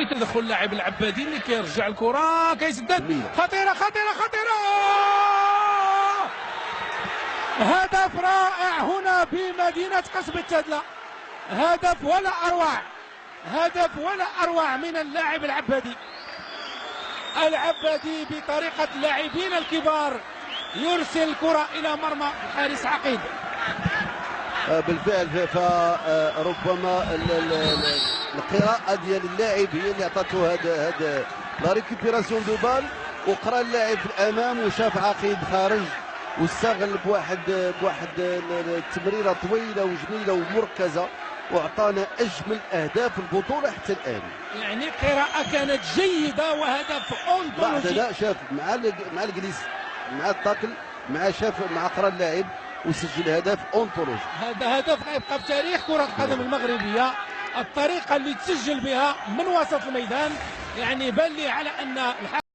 يعني تدخل اللاعب العبادي اللي كيرجع الكره كيسدد. خطيره خطيره خطيره، هدف رائع هنا بمدينه قصبة التدلة. هدف ولا اروع، هدف ولا اروع من اللاعب العبادي. العبادي بطريقه اللاعبين الكبار يرسل الكره الى مرمى الحارس عقيد. بالفعل فربما القراءة ديال اللاعب هي اللي عطاته هذا لا ريكوبيراسيون دو بال، وقرا اللاعب في الامام وشاف عقيد خارج واستغل بواحد التمريره طويله وجميله ومركزه، وعطانا اجمل اهداف البطوله حتى الان. يعني قراءه كانت جيده وهدف اونتولوجي. لا شاف مع الجليس مع الطاكل مع قرا اللاعب وسجل هدف اونتولوجي. هذا هدف غيبقى في تاريخ كرة القدم المغربية. الطريقة اللي تسجل بها من وسط الميدان يعني بان لي على ان